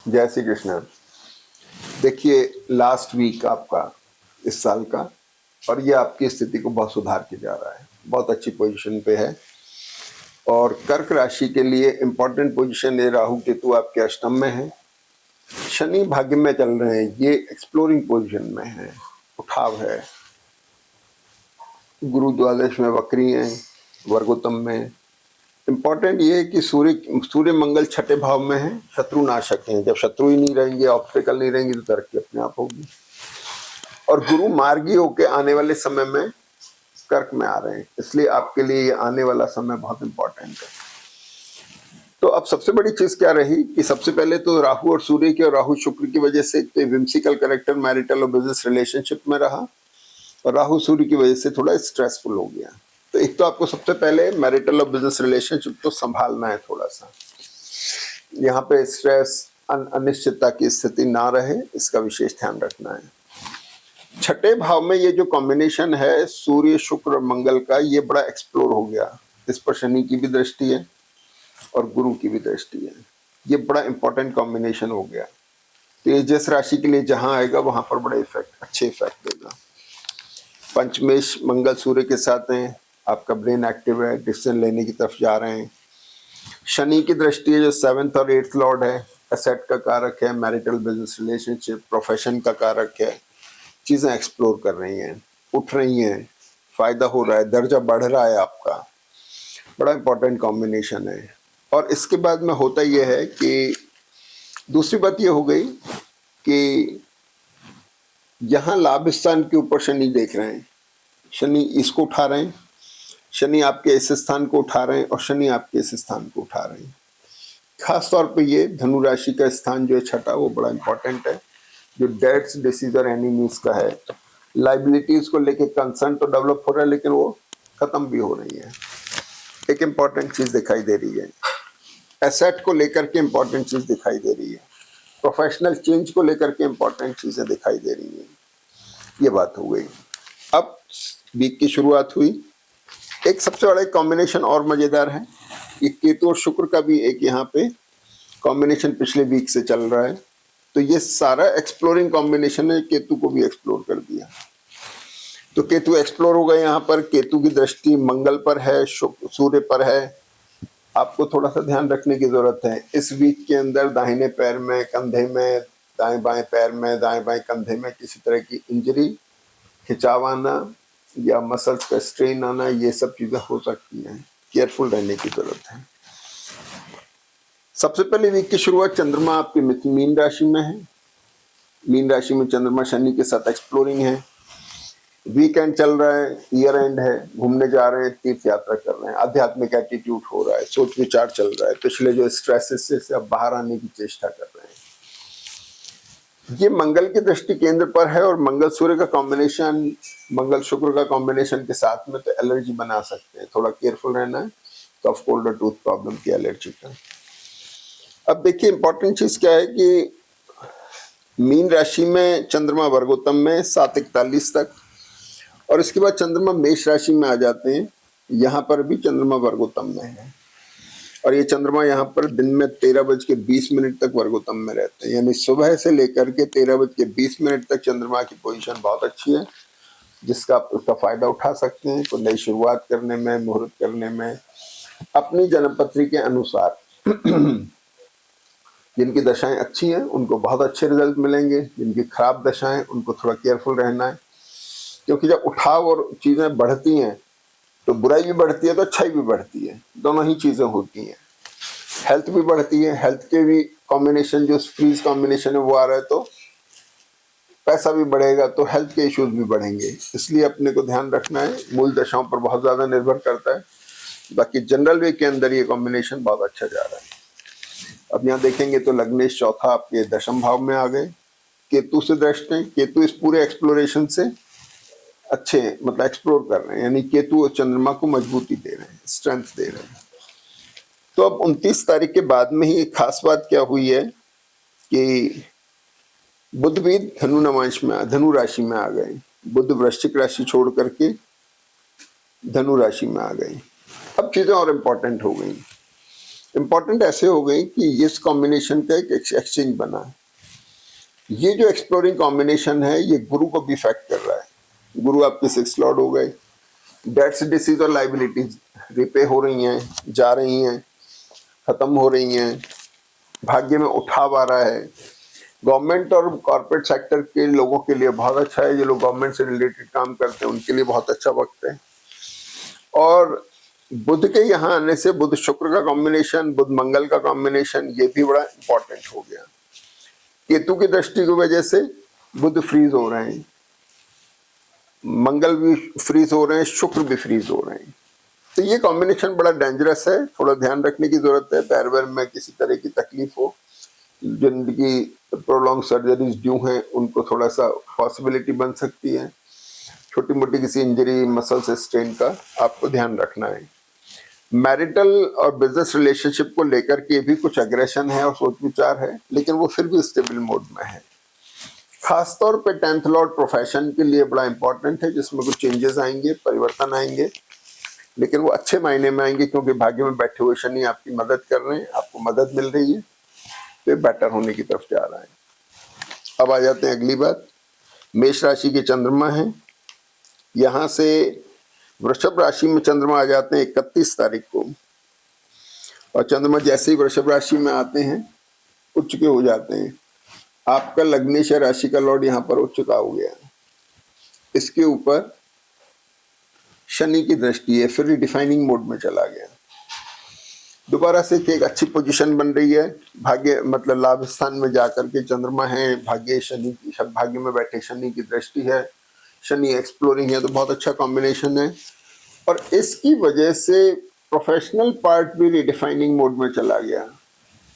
जय श्री कृष्ण। देखिए, last week आपका इस साल का, और ये आपकी स्थिति को बहुत सुधार के जा रहा है, बहुत अच्छी पोजीशन पे है। और कर्क राशि के लिए इम्पोर्टेंट पोजीशन है। राहु केतु आपके अष्टम में है, शनि भाग्य में चल रहे हैं, ये एक्सप्लोरिंग पोजीशन में है, उठाव है। गुरु द्वादश में वक्री है, वर्गोत्तम में। इम्पोर्टेंट ये है कि सूर्य मंगल छठे भाव में है, शत्रु नाशक हैं। जब शत्रु ही नहीं रहेंगे, ऑब्स्टिकल नहीं रहेंगे, तो तरक्की अपने आप होगी। और गुरु मार्गी होके आने वाले समय में कर्क में आ रहे हैं, इसलिए आपके लिए ये आने वाला समय बहुत इंपॉर्टेंट है। तो अब सबसे बड़ी चीज क्या रही कि सबसे पहले तो राहु और सूर्य की और राहु शुक्र की वजह से विम्सिकल कैरेक्टर मैरिटल और बिजनेस रिलेशनशिप में रहा, और राहु सूर्य की वजह से थोड़ा स्ट्रेसफुल हो गया। तो एक तो आपको सबसे पहले मैरिटल और बिजनेस रिलेशनशिप तो संभालना है थोड़ा सा, यहाँ पे स्ट्रेस अनिश्चितता की स्थिति ना रहे, इसका विशेष ध्यान रखना है। छठे भाव में ये जो कॉम्बिनेशन है सूर्य शुक्र और मंगल का, ये बड़ा एक्सप्लोर हो गया। इस पर शनि की भी दृष्टि है और गुरु की भी दृष्टि है, ये बड़ा इंपॉर्टेंट कॉम्बिनेशन हो गया। तो ये जिस राशि के लिए जहां आएगा वहां पर बड़े अच्छे इफेक्ट देगा। पंचमेश मंगल सूर्य के साथ हैं, आपका ब्रेन एक्टिव है, डिसीजन लेने की तरफ जा रहे हैं। शनि की दृष्टि है जो 7th और 8th लॉर्ड है, एसेट का कारक है, मैरिटल बिजनेस रिलेशनशिप प्रोफेशन का कारक है। चीजें एक्सप्लोर कर रही हैं, उठ रही हैं, फायदा हो रहा है, दर्जा बढ़ रहा है आपका, बड़ा इंपॉर्टेंट कॉम्बिनेशन है। और इसके बाद में होता यह है कि दूसरी बात यह हो गई कि यहाँ लाभ स्थान के ऊपर शनि देख रहे हैं, शनि इसको उठा रहे हैं, शनि आपके इस स्थान को उठा रहे हैं और शनि आपके इस स्थान को उठा रहे हैं। खास तौर पे ये धनु राशि का स्थान जो है छठा, वो बड़ा इंपॉर्टेंट है, जो डेट्स डिसीज और एनिमीज का है। लाइबिलिटीज को लेके कंसर्न तो डेवलप हो रहा है, लेकिन वो खत्म भी हो रही है। एक इंपॉर्टेंट चीज दिखाई दे रही है, एसेट को लेकर के इंपॉर्टेंट चीज दिखाई दे रही है, प्रोफेशनल चेंज को लेकर के इंपॉर्टेंट चीजें दिखाई दे रही है। ये बात हो गई। अब वीक की शुरुआत हुई, एक सबसे बड़ा कॉम्बिनेशन और मजेदार है, ये केतु और शुक्र का भी एक यहाँ पे कॉम्बिनेशन पिछले वीक से चल रहा है। तो ये सारा एक्सप्लोरिंग कॉम्बिनेशन है, केतु को भी एक्सप्लोर कर दिया। तो केतु एक्सप्लोर हो गए, यहाँ पर केतु की दृष्टि मंगल पर है, सूर्य पर है। आपको थोड़ा सा ध्यान रखने की जरूरत है, इस वीक के अंदर दाहिने पैर में, कंधे में, दाएं बाएं पैर में, दाएं बाएं कंधे में किसी तरह की इंजरी, खिंचाव आना या मसल्स का स्ट्रेन आना, ये सब चीजें हो सकती हैं, केयरफुल रहने की जरूरत है। सबसे पहले वीक की शुरुआत चंद्रमा आपकी मीन राशि में है, मीन राशि में चंद्रमा शनि के साथ एक्सप्लोरिंग है। वीकेंड चल रहा है, ईयर एंड है, घूमने जा रहे हैं, तीर्थ यात्रा कर रहे हैं, आध्यात्मिक एटीट्यूड हो रहा है, सोच विचार चल रहा है, पिछले जो स्ट्रेसेस से अब बाहर आने की चेष्टा कर रहे हैं। ये मंगल की दृष्टि केंद्र पर है, और मंगल सूर्य का कॉम्बिनेशन, मंगल शुक्र का कॉम्बिनेशन के साथ में तो एलर्जी बना सकते हैं, थोड़ा केयरफुल रहना है। कफ कोल्ड और टूथ प्रॉब्लम की एलर्जी का। अब देखिए इंपॉर्टेंट चीज क्या है कि मीन राशि में चंद्रमा वर्गोत्तम में 7:41 तक, और इसके बाद चंद्रमा मेष राशि में आ जाते हैं, यहाँ पर भी चंद्रमा वर्गोत्तम में है, और ये चंद्रमा यहाँ पर दिन में 13:20 तक वर्गोत्तम में रहते हैं, यानी सुबह से लेकर के 13:20 तक चंद्रमा की पोजीशन बहुत अच्छी है, जिसका आप उसका फायदा उठा सकते हैं, कोई नई शुरुआत करने में, मुहूर्त करने में, अपनी जन्मपत्री के अनुसार। जिनकी दशाएं अच्छी हैं उनको बहुत अच्छे रिजल्ट मिलेंगे, जिनकी खराब दशाएं उनको थोड़ा केयरफुल रहना है, क्योंकि जब उठाव और चीजें बढ़ती हैं तो बुराई भी बढ़ती है तो अच्छाई भी बढ़ती है, दोनों ही चीजें होती हैं। हेल्थ भी बढ़ती है, हेल्थ के भी कॉम्बिनेशन जो फ्रीज कॉम्बिनेशन है वो आ रहा है, तो पैसा भी बढ़ेगा, तो हेल्थ के इश्यूज भी बढ़ेंगे, इसलिए अपने को ध्यान रखना है। मूल दशाओं पर बहुत ज्यादा निर्भर करता है, बाकी जनरल वे के अंदर ये कॉम्बिनेशन बहुत अच्छा जा रहा है। अब यहाँ देखेंगे तो लग्नेश चौथा आपके दशम भाव में आ गए, केतु से दृष्ट हैं, केतु इस पूरे एक्सप्लोरेशन से अच्छे मतलब एक्सप्लोर कर रहे हैं, यानी केतु और चंद्रमा को मजबूती दे रहे हैं, स्ट्रेंथ दे रहे हैं। तो अब 29 तारीख के बाद में ही एक खास बात क्या हुई है कि बुध भी धनु राशि में आ गए, बुध वृश्चिक राशि छोड़ करके धनु राशि में आ गए। अब चीजें और इम्पोर्टेंट हो गई। इंपॉर्टेंट ऐसे हो गई कि इस कॉम्बिनेशन का एक एक्सचेंज बना है। ये जो एक्सप्लोरिंग कॉम्बिनेशन है ये गुरु को भी इफेक्ट कर रहा है। गुरु आपके 6 लॉर्ड हो गए, डेट्स डिसीज और लाइबिलिटीज रिपे हो रही हैं, जा रही हैं, खत्म हो रही हैं, भाग्य में उठाव आ रहा है। गवर्नमेंट और कॉर्पोरेट सेक्टर के लोगों के लिए बहुत अच्छा है, जो लोग गवर्नमेंट से रिलेटेड काम करते हैं उनके लिए बहुत अच्छा वक्त है। और बुध के यहाँ आने से बुध शुक्र का कॉम्बिनेशन, बुध मंगल का कॉम्बिनेशन, ये भी बड़ा इंपॉर्टेंट हो गया। केतु की दृष्टि की वजह से बुध फ्रीज हो रहे हैं, मंगल भी फ्रीज हो रहे हैं, शुक्र भी फ्रीज हो रहे हैं। तो ये कॉम्बिनेशन बड़ा डेंजरस है, थोड़ा ध्यान रखने की जरूरत है। पैर वैर में किसी तरह की तकलीफ हो, जिंदगी प्रोलॉन्ग सर्जरीज ड्यू हैं, उनको थोड़ा सा पॉसिबिलिटी बन सकती है। छोटी मोटी किसी इंजरी, मसल से स्ट्रेन का आपको ध्यान रखना है। मैरिटल और बिजनेस रिलेशनशिप को लेकर के भी कुछ एग्रेशन है और सोच विचार है, लेकिन वो फिर भी स्टेबल मोड में है। खासतौर पे 10th लॉर्ड प्रोफेशन के लिए बड़ा इंपॉर्टेंट है, जिसमें कुछ चेंजेस आएंगे, परिवर्तन आएंगे, लेकिन वो अच्छे मायने में आएंगे, क्योंकि भाग्य में बैठे हुए शनि आपकी मदद कर रहे हैं, आपको मदद मिल रही है, तो बेटर होने की तरफ जा रहा है। अब आ जाते हैं अगली बात। मेष राशि के चंद्रमा है, यहां से वृषभ राशि में चंद्रमा आ जाते हैं 31 तारीख को, और चंद्रमा जैसे ही वृषभ राशि में आते हैं उच्च के हो जाते हैं। आपका लग्नेश राशि का लॉर्ड यहाँ पर उच्च का हो गया, इसके ऊपर शनि की दृष्टि है, फिर रिडिफाइनिंग मोड में चला गया। दोबारा से एक अच्छी पोजीशन बन रही है, भाग्य मतलब लाभ स्थान में जाकर के चंद्रमा है, भाग्य शनि की, भाग्य में बैठे शनि की दृष्टि है, शनि एक्सप्लोरिंग है, तो बहुत अच्छा कॉम्बिनेशन है। और इसकी वजह से प्रोफेशनल पार्ट भी रिडिफाइनिंग मोड में चला गया,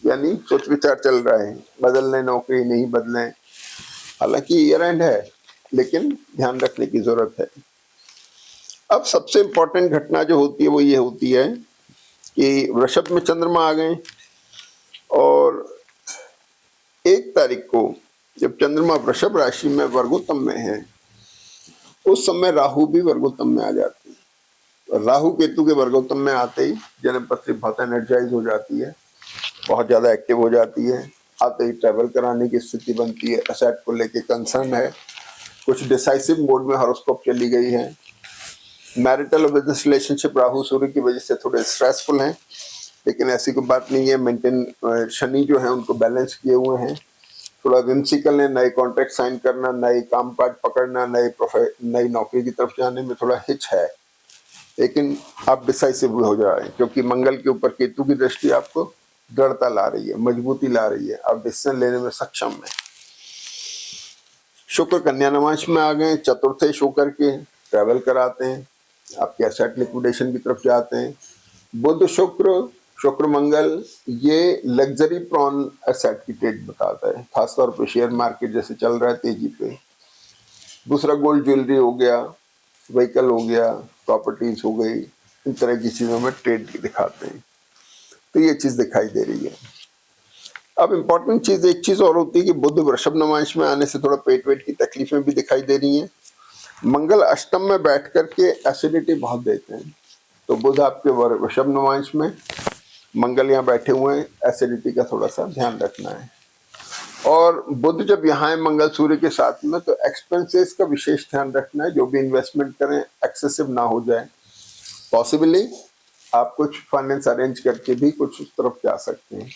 यानी सोच विचार चल रहा है, बदलने नौकरी नहीं बदलें। हालांकि ईयर एंड है, लेकिन ध्यान रखने की जरूरत है। अब सबसे इंपॉर्टेंट घटना जो होती है वो ये होती है कि वृषभ में चंद्रमा आ गए, और 1 तारीख को जब चंद्रमा वृषभ राशि में वर्गोत्तम में है, उस समय राहु भी वर्गोत्तम में आ जाती है। राहु केतु के वर्गोत्तम में आते ही जन्म पत्री बहुत एनर्जाइज हो जाती है, बहुत ज्यादा एक्टिव हो जाती है, आते ही ट्रैवल कराने की स्थिति बनती है, असेट को लेके कंसर्न है, कुछ डिसाइसिव मोड में हॉरोस्कोप चली गई है। मैरिटल और बिजनेस रिलेशनशिप राहु सूर्य की वजह से थोड़े स्ट्रेसफुल हैं, लेकिन ऐसी कोई बात नहीं है, मेंटेन, शनि जो है उनको बैलेंस किए हुए हैं। थोड़ा विम्सिकल है, नए कॉन्ट्रैक्ट साइन करना, नए काम काज पकड़ना, नई नौकरी की तरफ जाने में थोड़ा हिच है, लेकिन आप डिसाइसिव हो जा रहे हैं, क्योंकि मंगल के ऊपर केतु की दृष्टि आपको दृढ़ता ला रही है, मजबूती ला रही है, आप डिसीजन लेने में सक्षम हैं। शुक्र कन्या नवांश में आ गए, चतुर्थे होकर के ट्रैवल कराते हैं, आपके एसेट लिक्विडेशन की तरफ जाते हैं। बुध शुक्र मंगल ये लग्जरी प्रॉन एसेट की ट्रेड बताता है, खासतौर पे शेयर मार्केट जैसे चल रहा है तेजी पे। दूसरा गोल्ड ज्वेलरी हो गया, व्हीकल हो गया, प्रॉपर्टीज हो गई, इन तरह की चीजों में ट्रेड दिखाते हैं, तो ये चीज दिखाई दे रही है। अब इम्पोर्टेंट चीज, एक चीज और होती है कि बुध वृषभ नवांश में आने से थोड़ा पेट वेट की तकलीफें भी दिखाई दे रही हैं। मंगल अष्टम में बैठ करके एसिडिटी बहुत देते हैं, तो बुध आपके वृषभ नवांश में, मंगल यहाँ बैठे हुए हैं, एसिडिटी का थोड़ा सा ध्यान रखना है। और बुध जब यहाँ है मंगल सूर्य के साथ में, तो एक्सपेंसेस का विशेष ध्यान रखना है, जो भी इन्वेस्टमेंट करें एक्सेसिव ना हो जाए। पॉसिबली आप कुछ फाइनेंस अरेंज करके भी कुछ उस तरफ जा सकते हैं।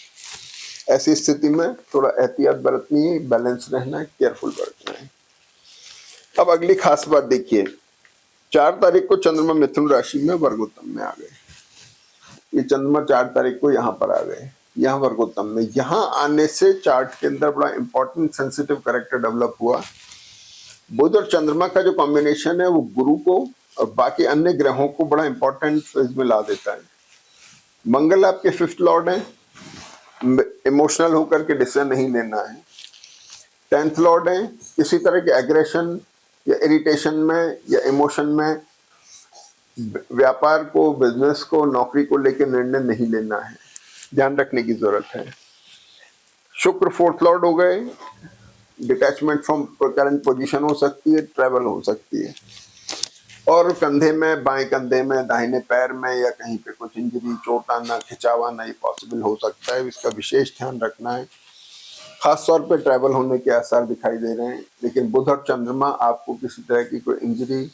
ऐसी स्थिति में थोड़ा एहतियात बरतनी है, बैलेंस रहना है, केयरफुल बरतना है। अब अगली खास बात देखिए, 4 तारीख को चंद्रमा मिथुन राशि में वर्गोत्तम में आ गए। ये चंद्रमा 4 तारीख को यहाँ पर आ गए, यहाँ वर्गोत्तम में। यहाँ आने से चार्ट के अंदर बड़ा इंपॉर्टेंट सेंसिटिव कैरेक्टर डेवलप हुआ। बुध और चंद्रमा का जो कॉम्बिनेशन है वो गुरु को और बाकी अन्य ग्रहों को बड़ा इंपॉर्टेंट फेज में ला देता है। मंगल आपके 5th लॉर्ड है, इमोशनल होकर के डिसीजन नहीं लेना है। 10th लॉर्ड है, किसी तरह के एग्रेशन या इरिटेशन में या इमोशन में व्यापार को, बिजनेस को, नौकरी को लेकर निर्णय नहीं लेना है, ध्यान रखने की जरूरत है। शुक्र 4th लॉर्ड हो गए, डिटैचमेंट फ्रॉम करंट पोजीशन हो सकती है, ट्रैवल हो सकती है। और कंधे में, बाएं कंधे में, दाहिने पैर में या कहीं पे कुछ इंजरी, चोट आना, खिंचाव आना ये पॉसिबल हो सकता है, इसका विशेष ध्यान रखना है। खास तौर पे ट्रैवल होने के आसार दिखाई दे रहे हैं, लेकिन बुध और चंद्रमा आपको किसी तरह की कोई इंजरी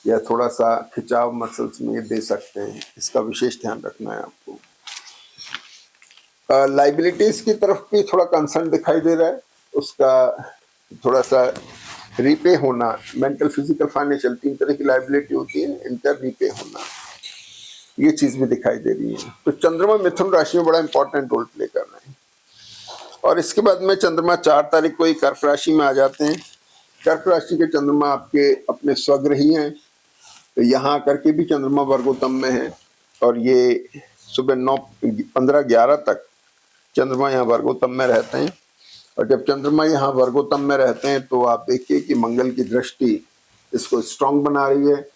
या थोड़ा सा खिंचाव मसल्स में दे सकते हैं, इसका विशेष ध्यान रखना है आपको। लाइबिलिटीज की तरफ भी थोड़ा कंसर्न दिखाई दे रहा है, उसका थोड़ा सा रीपे होना, मेंटल, फिजिकल, फाइनेंशियल, 3 तरह की लाइबिलिटी होती है, इनका रीपे होना, ये चीज भी दिखाई दे रही है। तो चंद्रमा मिथुन राशि में बड़ा इंपॉर्टेंट रोल प्ले कर रहे हैं। और इसके बाद में चंद्रमा 4 तारीख को ही कर्क राशि में आ जाते हैं। कर्क राशि के चंद्रमा आपके अपने स्वग्रही हैं, तो यहाँ आकर के भी चंद्रमा वर्गोत्तम में है, और ये सुबह 9:15-11 तक चंद्रमा यहाँ वर्गोत्तम में रहते हैं। और जब चंद्रमा यहाँ वर्गोत्तम में रहते हैं तो आप देखिए कि मंगल की दृष्टि इसको स्ट्रांग बना रही है।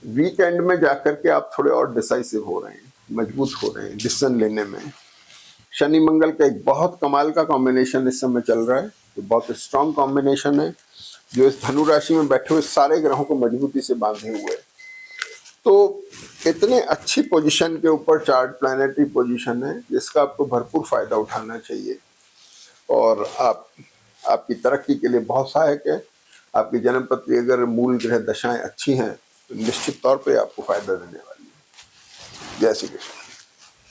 वीकेंड में जाकर के आप थोड़े और डिसाइसिव हो रहे हैं, मजबूत हो रहे हैं डिसीजन लेने में। शनि मंगल का एक बहुत कमाल का कॉम्बिनेशन इस समय चल रहा है, तो बहुत स्ट्रांग कॉम्बिनेशन है, जो इस धनु राशि में बैठे हुए सारे ग्रहों को मजबूती से बांधे हुए है। तो इतने अच्छी पोजीशन के ऊपर चार्ट प्लैनेटरी पोजीशन है, जिसका आपको भरपूर फायदा उठाना चाहिए, और आपकी तरक्की के लिए बहुत सहायक है। आपकी जन्मपत्री अगर मूल ग्रह दशाएं अच्छी हैं तो निश्चित तौर पे आपको फायदा देने वाली है। जय श्री कृष्ण।